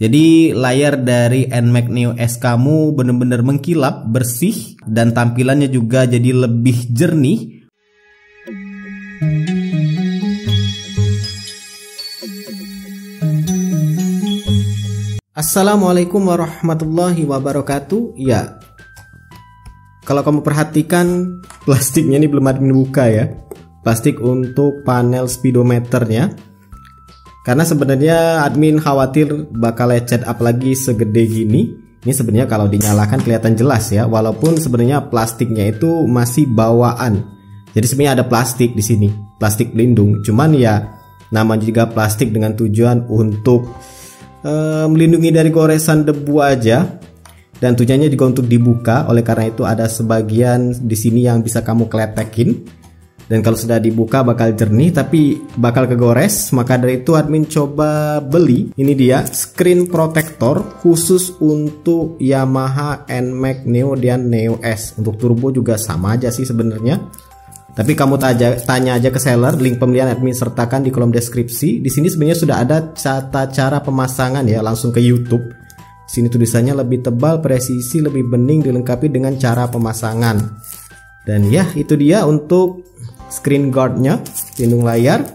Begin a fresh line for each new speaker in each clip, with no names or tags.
Jadi layar dari NMAX Neo S kamu benar-benar mengkilap, bersih, dan tampilannya juga jadi lebih jernih. Assalamualaikum warahmatullahi wabarakatuh. Ya, kalau kamu perhatikan plastiknya ini belum ada yang dibuka ya. Plastik untuk panel speedometernya. Karena sebenarnya admin khawatir bakal lecet apalagi segede gini. Ini sebenarnya kalau dinyalakan kelihatan jelas ya, walaupun sebenarnya plastiknya itu masih bawaan. Jadi sebenarnya ada plastik di sini, plastik pelindung. Cuman ya namanya juga plastik dengan tujuan untuk melindungi dari goresan debu aja. Dan tujuannya juga untuk dibuka. Oleh karena itu ada sebagian di sini yang bisa kamu keletekin. Dan kalau sudah dibuka bakal jernih tapi bakal kegores. Maka dari itu admin coba beli, ini dia screen protector khusus untuk Yamaha NMAX Neo dan Neo S. Untuk turbo juga sama aja sih sebenarnya. Tapi kamu tanya aja ke seller, link pembelian admin sertakan di kolom deskripsi. Di sini sebenarnya sudah ada tata cara pemasangan ya, langsung ke YouTube. Sini tulisannya lebih tebal, presisi, lebih bening, dilengkapi dengan cara pemasangan. Dan ya itu dia untuk screen guardnya, pelindung layar.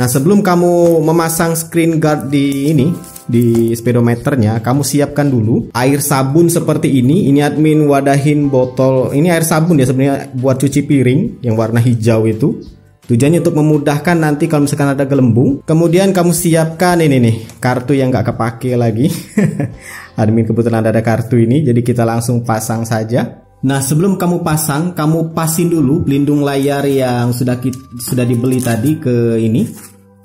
Nah sebelum kamu memasang screen guard di speedometernya, kamu siapkan dulu air sabun seperti ini. Ini admin wadahin botol, ini air sabun ya sebenarnya buat cuci piring yang warna hijau itu. Tujuannya untuk memudahkan nanti kalau misalkan ada gelembung. Kemudian kamu siapkan ini nih, kartu yang gak kepake lagi. Admin kebetulan ada kartu ini, jadi kita langsung pasang saja. Nah sebelum kamu pasang, kamu pasin dulu pelindung layar yang sudah dibeli tadi ke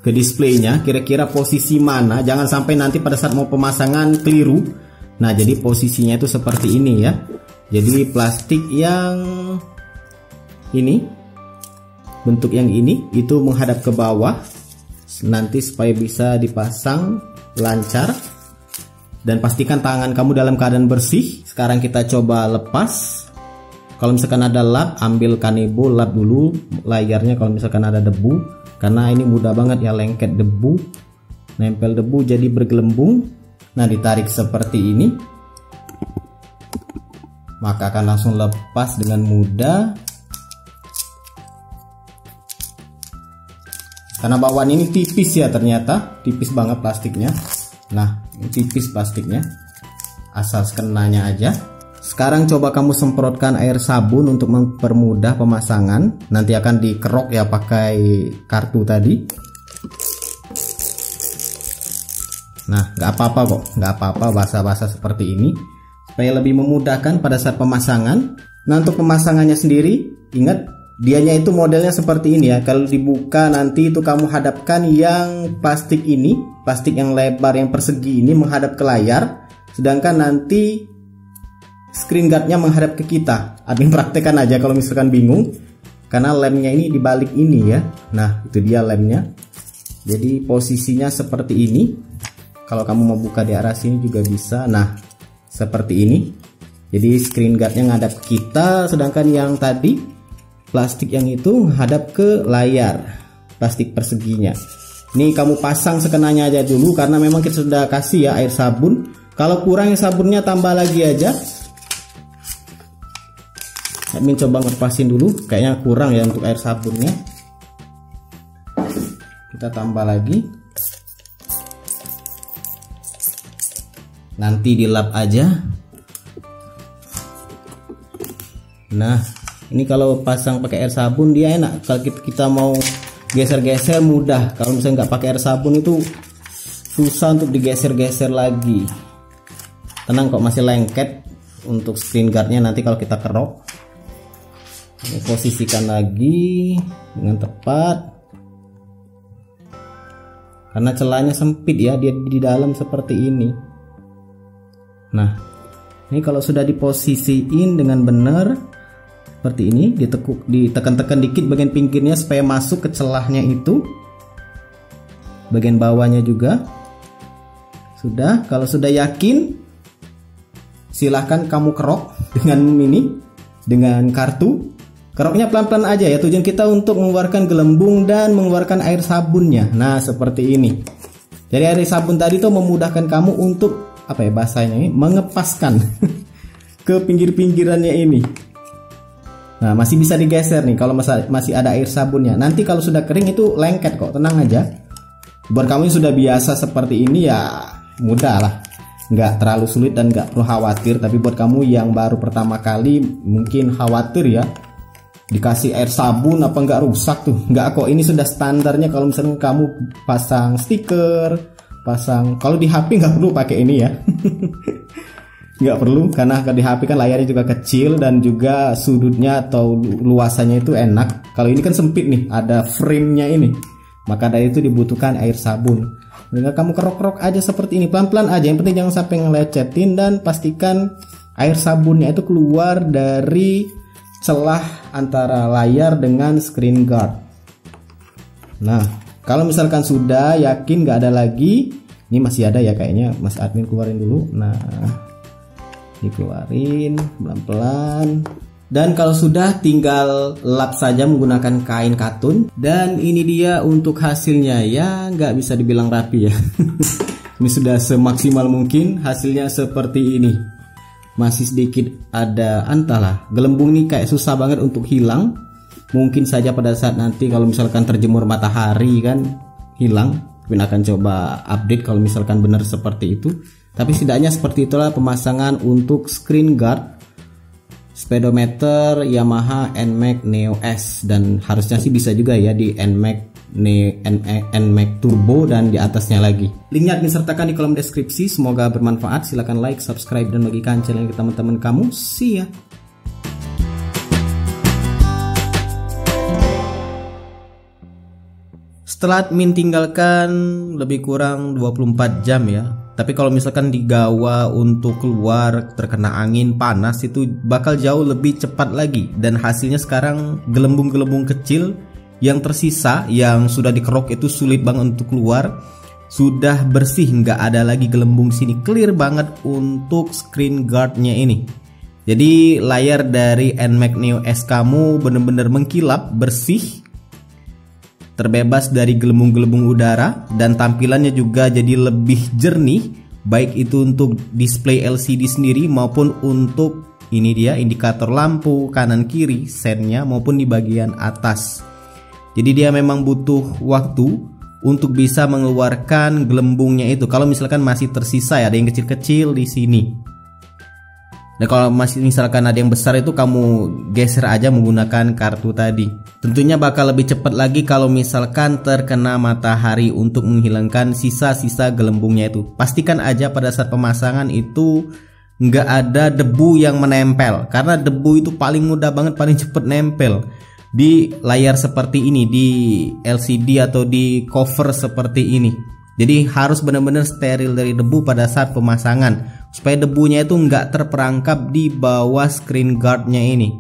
displaynya. Kira-kira posisi mana, jangan sampai nanti pada saat mau pemasangan keliru. Nah jadi posisinya itu seperti ini ya. Jadi plastik yang ini, bentuk yang ini itu menghadap ke bawah. Nanti supaya bisa dipasang lancar. Dan pastikan tangan kamu dalam keadaan bersih. Sekarang kita coba lepas. Kalau misalkan ada lap, ambil kanebo, lap dulu layarnya kalau misalkan ada debu. Karena ini mudah banget ya lengket debu, nempel debu jadi bergelembung. Nah ditarik seperti ini, maka akan langsung lepas dengan mudah. Karena bawaan ini tipis ya, ternyata tipis banget plastiknya. Nah ini tipis plastiknya, asal kenanya aja. Sekarang coba kamu semprotkan air sabun untuk mempermudah pemasangan. Nanti akan dikerok ya pakai kartu tadi. Nah nggak apa-apa kok, nggak apa-apa basah-basah seperti ini, supaya lebih memudahkan pada saat pemasangan. Nah untuk pemasangannya sendiri, ingat dianya itu modelnya seperti ini ya. Kalau dibuka nanti itu kamu hadapkan yang plastik ini, plastik yang lebar yang persegi ini menghadap ke layar. Sedangkan nanti screen guardnya menghadap ke kita. Admin praktekkan aja kalau misalkan bingung, karena lemnya ini dibalik ini ya. Nah itu dia lemnya. Jadi posisinya seperti ini. Kalau kamu mau buka di arah sini juga bisa. Nah seperti ini. Jadi screen guardnya menghadap ke kita, sedangkan yang tadi plastik yang itu menghadap ke layar, plastik perseginya. Ini kamu pasang sekenanya aja dulu, karena memang kita sudah kasih ya air sabun. Kalau kurang sabunnya tambah lagi aja. Admin coba ngepasin dulu, kayaknya kurang ya untuk air sabunnya. Kita tambah lagi. Nanti dilap aja. Nah, ini kalau pasang pakai air sabun dia enak. Kalau kita mau geser-geser mudah. Kalau misalnya nggak pakai air sabun itu susah untuk digeser-geser lagi. Tenang kok, masih lengket untuk screen guardnya nanti kalau kita kerok. Posisikan lagi dengan tepat, karena celahnya sempit ya, dia di dalam seperti ini. Nah ini kalau sudah diposisiin dengan benar seperti ini, ditekan-tekan dikit bagian pinggirnya supaya masuk ke celahnya itu, bagian bawahnya juga. Sudah, kalau sudah yakin silahkan kamu kerok dengan dengan kartu. Keroknya pelan-pelan aja ya, tujuan kita untuk mengeluarkan gelembung dan mengeluarkan air sabunnya. Nah seperti ini. Jadi air sabun tadi tuh memudahkan kamu untuk apa ya bahasanya ini, mengepaskan ke pinggir-pinggirannya ini. Nah, masih bisa digeser nih kalau masih ada air sabunnya. Nanti kalau sudah kering itu lengket kok, tenang aja. Buat kamu yang sudah biasa seperti ini ya mudah lah, nggak terlalu sulit dan nggak perlu khawatir. Tapi buat kamu yang baru pertama kali mungkin khawatir ya, dikasih air sabun apa nggak rusak tuh. Nggak kok, ini sudah standarnya. Kalau misalnya kamu pasang stiker, kalau di HP nggak perlu pakai ini ya. Nggak perlu, karena di HP kan layarnya juga kecil dan juga sudutnya atau luasannya itu enak. Kalau ini kan sempit nih, ada frame-nya ini, maka dari itu dibutuhkan air sabun. Tinggal kamu kerok-kerok aja seperti ini, pelan-pelan aja, yang penting jangan sampai ngelecetin. Dan pastikan air sabunnya itu keluar dari celah antara layar dengan screen guard. Nah, kalau misalkan sudah yakin nggak ada lagi, ini masih ada ya kayaknya, Mas admin keluarin dulu. Nah, dikeluarin pelan-pelan. Dan kalau sudah tinggal lap saja menggunakan kain katun. Dan ini dia untuk hasilnya, ya nggak bisa dibilang rapi ya. Ini sudah semaksimal mungkin, hasilnya seperti ini. Masih sedikit ada entahlah, gelembung ini kayak susah banget untuk hilang. Mungkin saja pada saat nanti kalau misalkan terjemur matahari kan hilang. Mungkin akan coba update kalau misalkan benar seperti itu. Tapi setidaknya seperti itulah pemasangan untuk screen guard speedometer Yamaha NMAX Neo S. Dan harusnya sih bisa juga ya di NMAX Turbo dan di atasnya lagi. Linknya disertakan di kolom deskripsi. Semoga bermanfaat. Silahkan like, subscribe, dan bagikan channel ke teman-teman kamu. See ya. Setelah admin tinggalkan lebih kurang 24 jam ya. Tapi kalau misalkan digawa untuk keluar terkena angin panas itu bakal jauh lebih cepat lagi. Dan hasilnya sekarang gelembung-gelembung kecil yang tersisa yang sudah dikerok itu sulit banget untuk keluar. Sudah bersih, nggak ada lagi gelembung sini. Clear banget untuk screen guardnya ini. Jadi layar dari NMAX Neo S kamu bener-bener mengkilap, bersih, terbebas dari gelembung-gelembung udara, dan tampilannya juga jadi lebih jernih, baik itu untuk display LCD sendiri maupun untuk ini dia indikator lampu kanan kiri sennya maupun di bagian atas. Jadi dia memang butuh waktu untuk bisa mengeluarkan gelembungnya itu. Kalau misalkan masih tersisa ya, ada yang kecil-kecil di sini. Dan kalau masih misalkan ada yang besar itu kamu geser aja menggunakan kartu tadi. Tentunya bakal lebih cepat lagi kalau misalkan terkena matahari untuk menghilangkan sisa-sisa gelembungnya itu. Pastikan aja pada saat pemasangan itu nggak ada debu yang menempel, karena debu itu paling mudah banget, paling cepet nempel di layar seperti ini, di LCD atau di cover seperti ini. Jadi harus benar-benar steril dari debu pada saat pemasangan, supaya debunya itu nggak terperangkap di bawah screen guardnya ini.